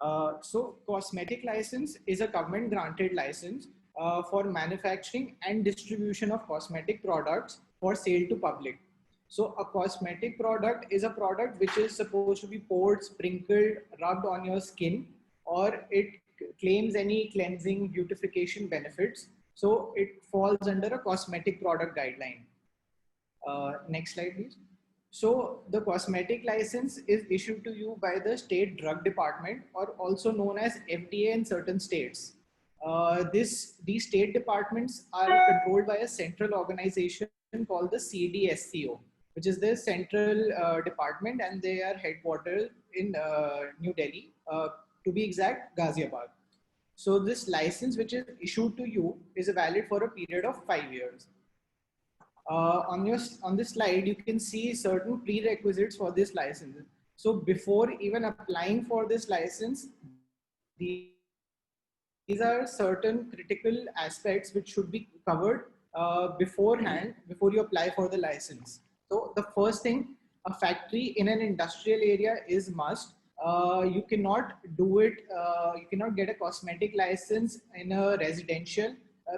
So cosmetic license is a government granted license for manufacturing and distribution of cosmetic products for sale to public. So a cosmetic product is a product which is supposed to be poured, sprinkled, rubbed on your skin, or it claims any cleansing, beautification benefits. So it falls under a cosmetic product guideline. Next slide, please. So the cosmetic license is issued to you by the state drug department, or also known as FDA in certain states. These state departments are controlled by a central organization called the CDSCO, which is the central department, and they are headquartered in New Delhi, to be exact, Ghaziabad. So this license, which is issued to you, is valid for a period of 5 years. On this slide, you can see certain prerequisites for this license. So before even applying for this license, these are certain critical aspects which should be covered beforehand before you apply for the license. So the first thing, a factory in an industrial area is must. You cannot do it. You cannot get a cosmetic license in a residential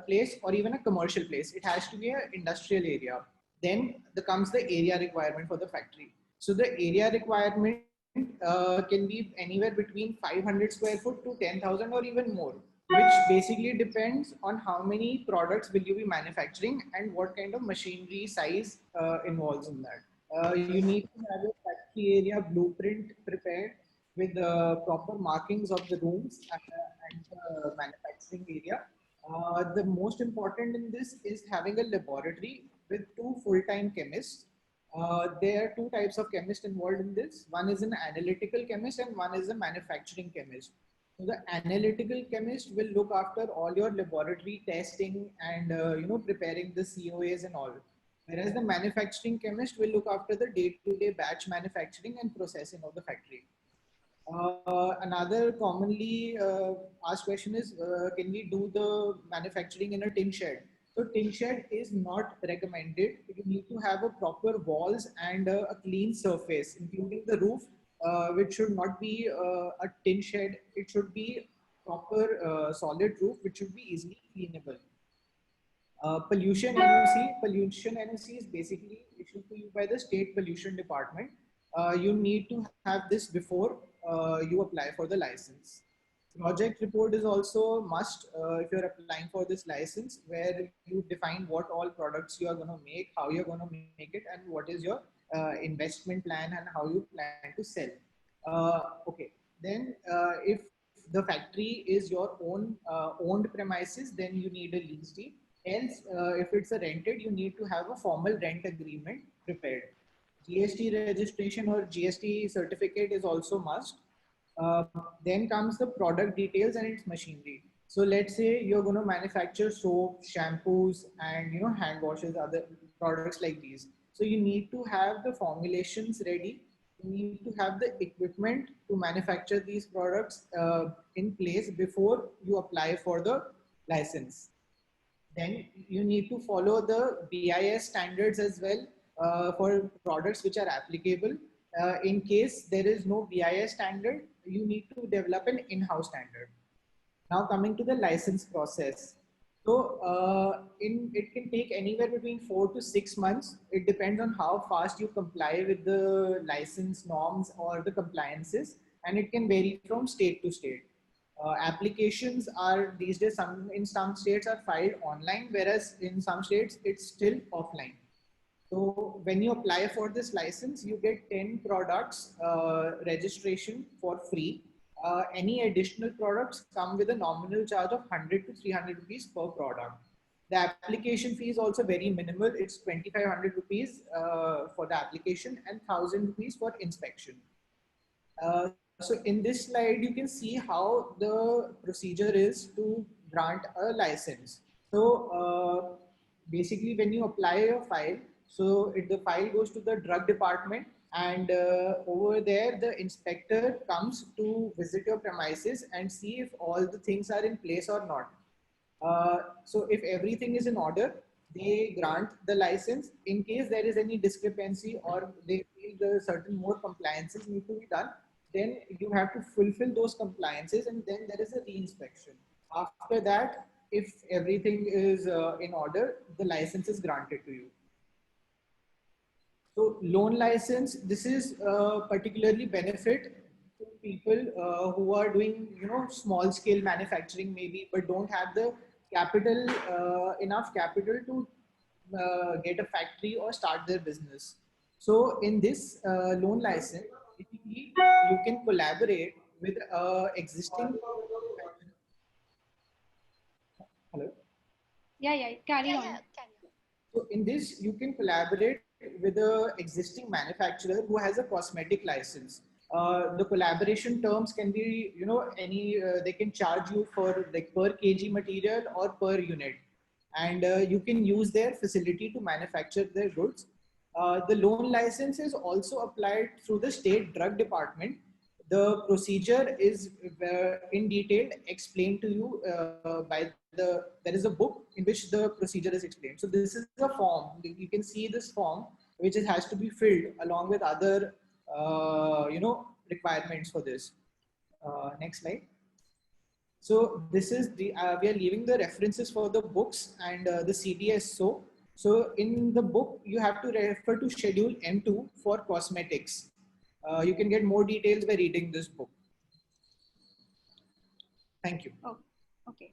place or even a commercial place. It has to be an industrial area. Then there comes the area requirement for the factory. So the area requirement can be anywhere between 500 square foot to 10,000 or even more, which basically depends on how many products will you be manufacturing and what kind of machinery size involves in that. You need to have a factory area blueprint prepared with proper markings of the rooms and the manufacturing area. The most important in this is having a laboratory with two full-time chemists. There are two types of chemists involved in this. One is an analytical chemist and one is a manufacturing chemist. So the analytical chemist will look after all your laboratory testing and preparing the COAs and all. Whereas the manufacturing chemist will look after the day-to-day batch manufacturing and processing of the factory. Another commonly asked question is, can we do the manufacturing in a tin shed? So tin shed is not recommended. You need to have a proper walls and a clean surface, including the roof, which should not be a tin shed. It should be proper solid roof, which should be easily cleanable. Pollution NOC is basically issued to you by the state pollution department. You need to have this before you apply for the license. Project report is also must if you're applying for this license, where you define what all products you are going to make, how you're going to make it, and what is your investment plan and how you plan to sell. Okay, then if the factory is your owned premises, then you need a lease deed. Else, if it's a rented, you need to have a formal rent agreement prepared. GST registration or GST certificate is also must. Then comes the product details and its machinery. So let's say you're going to manufacture soap, shampoos, and hand washes, other products like these. So you need to have the formulations ready. You need to have the equipment to manufacture these products in place before you apply for the license. Then you need to follow the BIS standards as well for products which are applicable. In case there is no BIS standard, you need to develop an in-house standard. Now coming to the license process. So it can take anywhere between 4 to 6 months. It depends on how fast you comply with the license norms or the compliances, and it can vary from state to state. Applications are these days, in some states are filed online, whereas in some states it's still offline. So when you apply for this license, you get 10 products registration for free. Any additional products come with a nominal charge of 100 to 300 rupees per product. The application fee is also very minimal. It's 2,500 rupees for the application and 1,000 rupees for inspection. So in this slide, you can see how the procedure is to grant a license. So basically when you apply your file, so the file goes to the drug department, and over there the inspector comes to visit your premises and see if all the things are in place or not. So if everything is in order, they grant the license. In case there is any discrepancy or they feel the certain more compliances need to be done, then you have to fulfill those compliances, and then there is a re-inspection. After that, if everything is in order, the license is granted to you. So loan license, this is particularly benefit to people who are doing, small scale manufacturing maybe, but don't have the capital, enough capital to get a factory or start their business. So in this loan license, basically you can collaborate with existing manufacturer. Hello. Yeah, yeah, carry Yeah, on. yeah, carry on. So in this, you can collaborate with a existing manufacturer who has a cosmetic license. The collaboration terms can be, they can charge you for like per kg material or per unit, and you can use their facility to manufacture their goods. The loan license is also applied through the state drug department. The procedure is in detail explained to you by there is a book in which the procedure is explained. So this is a form, you can see this form which has to be filled along with other requirements for this. Next slide. So this is the we are leaving the references for the books and the CDS. So in the book you have to refer to schedule M2 for cosmetics. You can get more details by reading this book. Thank you. Oh, okay.